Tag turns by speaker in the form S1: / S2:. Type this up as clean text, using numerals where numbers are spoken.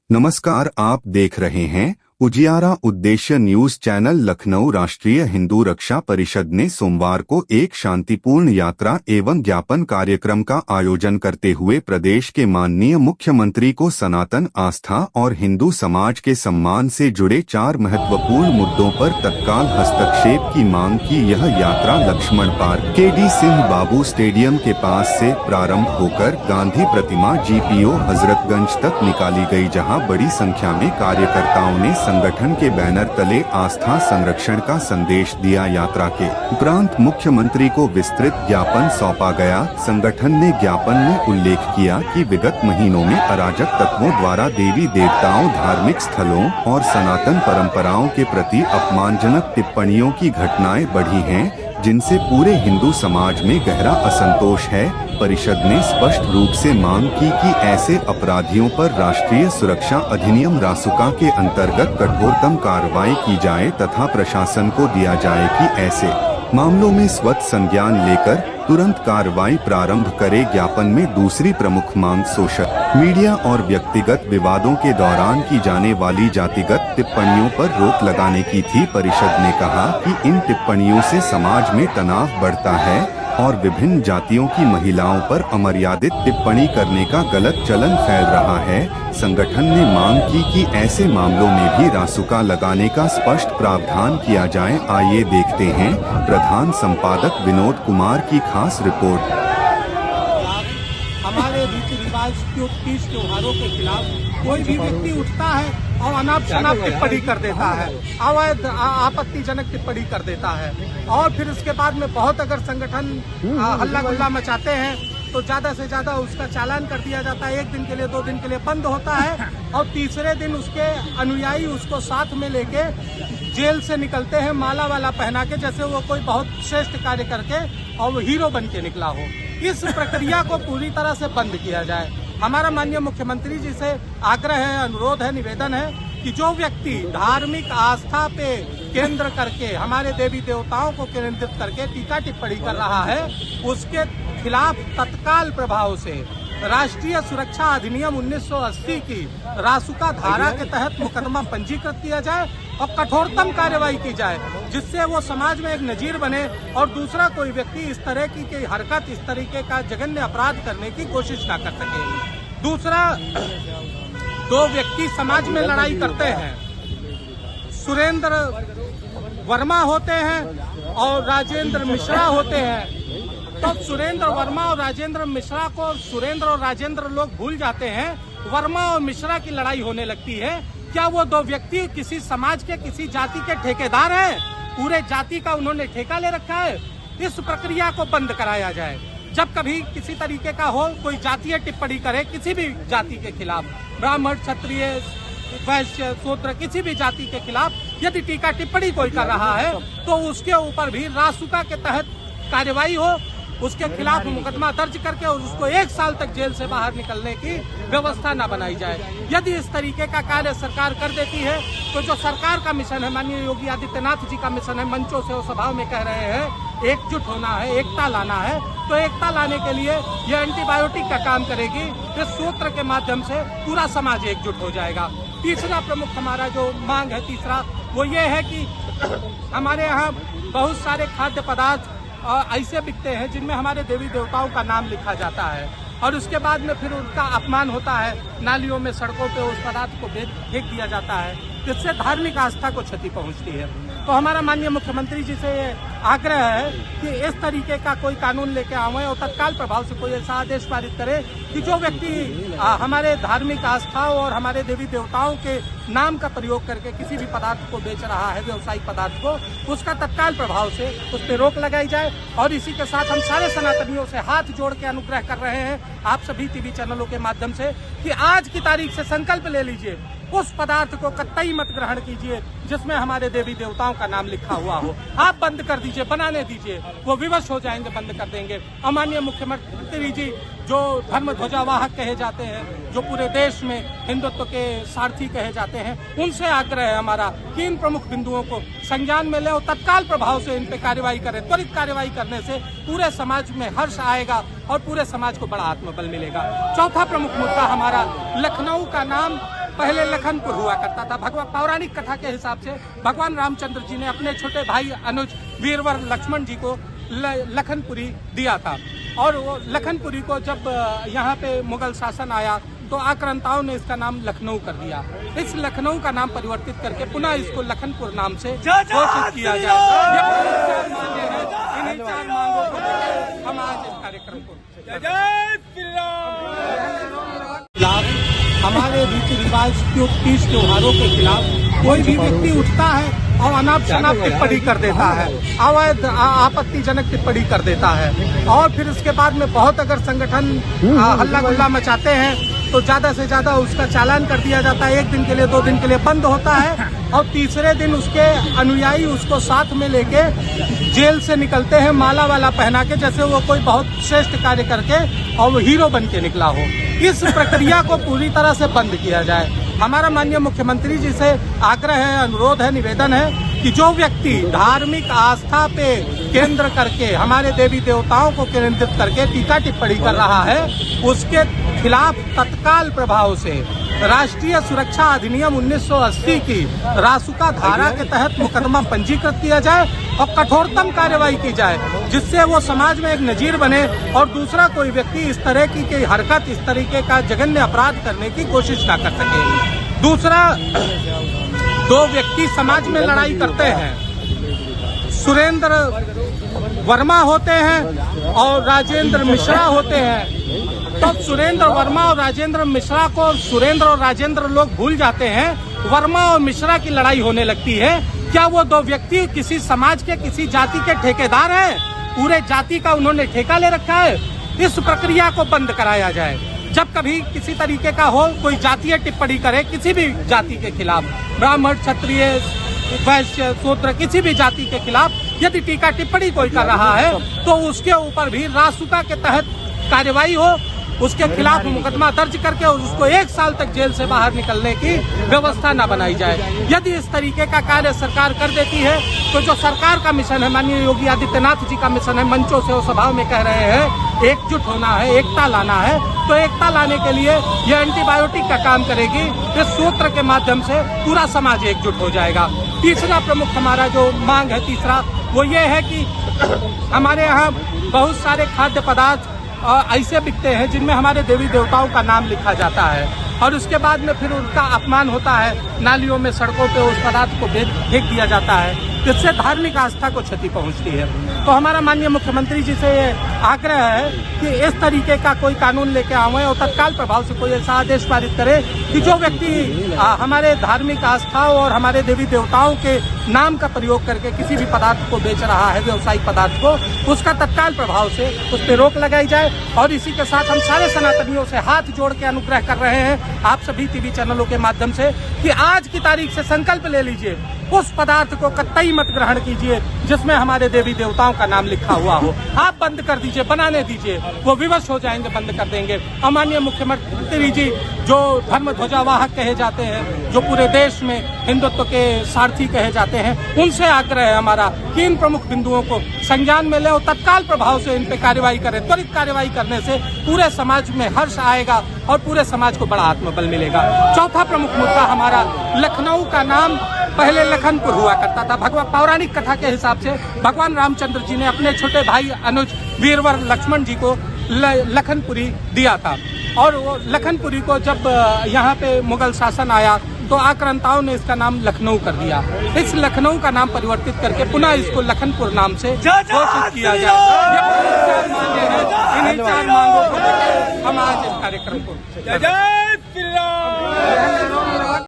S1: नमस्कार, आप देख रहे हैं उजियारा उद्देश्य न्यूज चैनल। लखनऊ राष्ट्रीय हिंदू रक्षा परिषद ने सोमवार को एक शांतिपूर्ण यात्रा एवं ज्ञापन कार्यक्रम का आयोजन करते हुए प्रदेश के माननीय मुख्यमंत्री को सनातन आस्था और हिंदू समाज के सम्मान से जुड़े 4 महत्वपूर्ण मुद्दों पर तत्काल हस्तक्षेप की मांग की। यह यात्रा लक्ष्मण पार्क केडी सिंह बाबू स्टेडियम के पास से प्रारंभ होकर गांधी प्रतिमा GPO हजरतगंज तक निकाली गई, जहां बड़ी संख्या में कार्यकर्ताओं ने संगठन के बैनर तले आस्था संरक्षण का संदेश दिया। यात्रा के उपरांत मुख्यमंत्री को विस्तृत ज्ञापन सौंपा गया। संगठन ने ज्ञापन में उल्लेख किया कि विगत महीनों में अराजक तत्वों द्वारा देवी देवताओं, धार्मिक स्थलों और सनातन परंपराओं के प्रति अपमानजनक टिप्पणियों की घटनाएं बढ़ी हैं, जिनसे पूरे हिंदू समाज में गहरा असंतोष है। परिषद ने स्पष्ट रूप से मांग की कि ऐसे अपराधियों पर राष्ट्रीय सुरक्षा अधिनियम रासुका के अंतर्गत कठोरतम कार्रवाई की जाए तथा प्रशासन को दिया जाए कि ऐसे मामलों में स्वतः संज्ञान लेकर तुरंत कार्रवाई प्रारंभ करे। ज्ञापन में दूसरी प्रमुख मांग सोशल मीडिया और व्यक्तिगत विवादों के दौरान की जाने वाली जातिगत टिप्पणियों पर रोक लगाने की थी। परिषद ने कहा कि इन टिप्पणियों से समाज में तनाव बढ़ता है और विभिन्न जातियों की महिलाओं पर अमर्यादित टिप्पणी करने का गलत चलन फैल रहा है। संगठन ने मांग की कि ऐसे मामलों में भी रासुका लगाने का स्पष्ट प्रावधान किया जाए। आइए देखते हैं प्रधान संपादक विनोद कुमार की खास रिपोर्ट।
S2: हमारे रीति रिवाज तीज त्योहारों के खिलाफ कोई भी व्यक्ति उठता है और अनाप शनाप टिप्पणी कर देता है, अवैध आपत्तिजनक टिप्पणी कर देता है, और फिर उसके बाद में बहुत अगर संगठन हल्ला गुल्ला मचाते हैं तो ज्यादा से ज्यादा उसका चालान कर दिया जाता है। 1 दिन के लिए 2 दिन के लिए बंद होता है और तीसरे दिन उसके अनुयायी उसको साथ में लेके जेल से निकलते हैं, माला वाला पहना के, जैसे वो कोई बहुत श्रेष्ठ कार्य करके और वो हीरो बन के निकला हो। इस प्रक्रिया को पूरी तरह से बंद किया जाए। हमारा माननीय मुख्यमंत्री जी से आग्रह है, अनुरोध है, निवेदन है कि जो व्यक्ति धार्मिक आस्था पे केंद्र करके हमारे देवी देवताओं को केंद्रित करके टीका टिप्पणी कर रहा है, उसके खिलाफ तत्काल प्रभाव से राष्ट्रीय सुरक्षा अधिनियम 1980 की रासुका धारा के तहत मुकदमा पंजीकृत किया जाए और कठोरतम कार्रवाई की जाए, जिससे वो समाज में एक नजीर बने और दूसरा कोई व्यक्ति इस तरह की हरकत, इस तरीके का जघन्य अपराध करने की कोशिश ना कर सके। दूसरा, 2 व्यक्ति समाज में लड़ाई करते हैं, सुरेंद्र वर्मा होते हैं और राजेंद्र मिश्रा होते हैं। तो सुरेंद्र वर्मा और राजेंद्र मिश्रा को सुरेंद्र और राजेंद्र लोग भूल जाते हैं, वर्मा और मिश्रा की लड़ाई होने लगती है। क्या वो 2 व्यक्ति किसी समाज के, किसी जाति के ठेकेदार हैं? पूरे जाति का उन्होंने ठेका ले रखा है। इस प्रक्रिया को बंद कराया जाए। जब कभी किसी तरीके का हो, कोई जातीय टिप्पणी करे किसी भी जाति के खिलाफ, ब्राह्मण, क्षत्रिय, वैश्य, शूद्र, किसी भी जाति के खिलाफ यदि टीका टिप्पणी कोई कर रहा है तो उसके ऊपर भी रासुका के तहत कार्रवाई हो, उसके खिलाफ मुकदमा दर्ज करके और उसको 1 साल तक जेल से बाहर निकलने की व्यवस्था न बनाई जाए। यदि इस तरीके का कार्य सरकार कर देती है तो जो सरकार का मिशन है, माननीय योगी आदित्यनाथ जी का मिशन है, मंचों से वो सभाओं में कह रहे हैं एकजुट होना है, एकता लाना है, तो एकता लाने के लिए ये एंटीबायोटिक का काम करेगी। इस सूत्र के माध्यम से पूरा समाज एकजुट हो जाएगा। तीसरा प्रमुख हमारा जो मांग है, तीसरा वो ये है कि हमारे यहाँ बहुत सारे खाद्य पदार्थ ऐसे बिकते हैं जिनमें हमारे देवी देवताओं का नाम लिखा जाता है और उसके बाद में फिर उनका अपमान होता है, नालियों में, सड़कों पे उस पदार्थ को फेंक दिया जाता है, जिससे धार्मिक आस्था को क्षति पहुंचती है। तो हमारा माननीय मुख्यमंत्री जी से आग्रह है कि इस तरीके का कोई कानून लेके आवे और तत्काल प्रभाव से कोई ऐसा आदेश पारित करे कि जो व्यक्ति हमारे धार्मिक आस्थाओं और हमारे देवी देवताओं के नाम का प्रयोग करके किसी भी पदार्थ को बेच रहा है, व्यावसायिक पदार्थ को, उसका तत्काल प्रभाव से उस पर रोक लगाई जाए। और इसी के साथ हम सारे सनातनियों से हाथ जोड़ के अनुग्रह कर रहे हैं, आप सभी टीवी चैनलों के माध्यम से, कि आज की तारीख से संकल्प ले लीजिए उस पदार्थ को कतई मत ग्रहण कीजिए जिसमें हमारे देवी देवताओं का नाम लिखा हुआ हो। आप बंद कर दीजिए, बनाने दीजिए, वो विवश हो जाएंगे, बंद कर देंगे। अमाननीय मुख्यमंत्री जी जो धर्म ध्वजावाहक कहे जाते हैं, जो पूरे देश में हिंदुत्व के सारथी कहे जाते हैं, उनसे आग्रह है हमारा कि इन प्रमुख बिंदुओं को संज्ञान में ले और तत्काल प्रभाव से इन पे कार्रवाई करें। त्वरित कार्रवाई करने से पूरे समाज में हर्ष आएगा और पूरे समाज को बड़ा आत्मबल मिलेगा। चौथा प्रमुख मुद्दा हमारा, लखनऊ का नाम पहले लखनपुर हुआ करता था। भगवान पौराणिक कथा के हिसाब से भगवान रामचंद्र जी ने अपने छोटे भाई अनुज वीरवर लक्ष्मण जी को लखनपुरी दिया था, और वो लखनपुरी को जब यहाँ पे मुगल शासन आया तो आक्रांताओं ने इसका नाम लखनऊ कर दिया। इस लखनऊ का नाम परिवर्तित करके पुनः इसको लखनपुर नाम से घोषित किया जाए। इन्हीं 4 मांगों को लेकर हम आज इस कार्यक्रम को हमारे रीति रिवाज तीज त्योहारों के खिलाफ कोई भी व्यक्ति उठता है और अनाप शनाप टिप्पणी कर देता है, अवैध आपत्तिजनक टिप्पणी कर देता है, और फिर उसके बाद में बहुत अगर संगठन हल्ला गुल्ला मचाते हैं तो ज्यादा से ज्यादा उसका चालान कर दिया जाता है। 1 दिन के लिए 2 दिन के लिए बंद होता है और तीसरे दिन उसके अनुयायी उसको साथ में लेके जेल से निकलते हैं, माला वाला पहना के, जैसे वो कोई बहुत श्रेष्ठ कार्य करके और वो हीरो बन के निकला हो। इस प्रक्रिया को पूरी तरह से बंद किया जाए। हमारा माननीय मुख्यमंत्री जी से आग्रह है, अनुरोध है, निवेदन है कि जो व्यक्ति धार्मिक आस्था पे केंद्र करके हमारे देवी देवताओं को केंद्रित करके टीका टिप्पणी कर रहा है, उसके खिलाफ तत्काल प्रभाव से राष्ट्रीय सुरक्षा अधिनियम 1980 की रासुका धारा के तहत मुकदमा पंजीकृत किया जाए और कठोरतम कार्रवाई की जाए, जिससे वो समाज में एक नजीर बने और दूसरा कोई व्यक्ति इस तरह की हरकत, इस तरीके का जघन्य अपराध करने की कोशिश ना कर सके। दूसरा, 2 व्यक्ति समाज में लड़ाई करते हैं, सुरेंद्र वर्मा होते हैं और राजेंद्र मिश्रा होते हैं। तो सुरेंद्र वर्मा और राजेंद्र मिश्रा को सुरेंद्र और राजेंद्र लोग भूल जाते हैं, वर्मा और मिश्रा की लड़ाई होने लगती है। क्या वो 2 व्यक्ति किसी समाज के, किसी जाति के ठेकेदार हैं? पूरे जाति का उन्होंने ठेका ले रखा है। इस प्रक्रिया को बंद कराया जाए। जब कभी किसी तरीके का हो, कोई जातीय टिप्पणी करे किसी भी जाति के खिलाफ, ब्राह्मण, क्षत्रिय, वैश्य, शूद्र, किसी भी जाति के खिलाफ यदि टीका टिप्पणी कोई कर रहा है तो उसके ऊपर भी रासुका के तहत कार्रवाई हो, उसके खिलाफ मुकदमा दर्ज करके और उसको 1 साल तक जेल से बाहर निकलने की व्यवस्था न बनाई जाए। यदि इस तरीके का कार्य सरकार कर देती है तो जो सरकार का मिशन है, माननीय योगी आदित्यनाथ जी का मिशन है, मंचों से वो सभाओं में कह रहे हैं एकजुट होना है, एकता लाना है, तो एकता लाने के लिए ये एंटीबायोटिक का काम करेगी। इस सूत्र के माध्यम से पूरा समाज एकजुट हो जाएगा। तीसरा प्रमुख हमारा जो मांग है, तीसरा, वो ये है कि हमारे यहाँ बहुत सारे खाद्य पदार्थ ऐसे बिकते हैं जिनमें हमारे देवी देवताओं का नाम लिखा जाता है और उसके बाद में फिर उनका अपमान होता है, नालियों में, सड़कों पे उस पदार्थ को फेंक दिया जाता है, जिससे धार्मिक आस्था को क्षति पहुंचती है। तो हमारा माननीय मुख्यमंत्री जी से आग्रह है कि इस तरीके का कोई कानून लेके आवे और तत्काल प्रभाव से कोई ऐसा आदेश पारित करे कि जो व्यक्ति हमारे धार्मिक आस्थाओं और हमारे देवी देवताओं के नाम का प्रयोग करके किसी भी पदार्थ को बेच रहा है, व्यावसायिक पदार्थ को, उसका तत्काल प्रभाव से उस पर रोक लगाई जाए। और इसी के साथ हम सारे सनातनियों से हाथ जोड़ के अनुग्रह कर रहे हैं आप सभी टीवी चैनलों के माध्यम से कि आज की तारीख से संकल्प ले लीजिए, उस पदार्थ को कतई मत ग्रहण कीजिए जिसमें हमारे देवी देवताओं का नाम लिखा हुआ हो। आप बंद कर दीजिए, बनाने दीजिए, वो विवश हो जाएंगे, बंद कर देंगे। अमाननीय मुख्यमंत्री जी जो धर्म ध्वजावाहक कहे जाते हैं, जो पूरे देश में हिंदुत्व के सारथी कहे जाते हैं, उनसे आग्रह है हमारा कि इन प्रमुख बिंदुओं को संज्ञान में ले और तत्काल प्रभाव से इन पे कार्रवाई करें। त्वरित कार्रवाई करने से पूरे समाज में हर्ष आएगा और पूरे समाज को बड़ा आत्मबल मिलेगा। चौथा प्रमुख मुद्दा हमारा, लखनऊ का नाम पहले लखनपुर हुआ करता था। भगवान पौराणिक कथा के हिसाब से भगवान रामचंद्र जी ने अपने छोटे भाई अनुज वीरवर लक्ष्मण जी को लखनपुरी दिया था, और वो लखनपुरी को जब यहाँ पे मुगल शासन आया तो आक्रांताओं ने इसका नाम लखनऊ कर दिया। इस लखनऊ का नाम परिवर्तित करके पुनः इसको लखनपुर नाम से घोषित किया जाए। इन्हीं 4 मांगों को लेकर हम आज इस कार्यक्रम को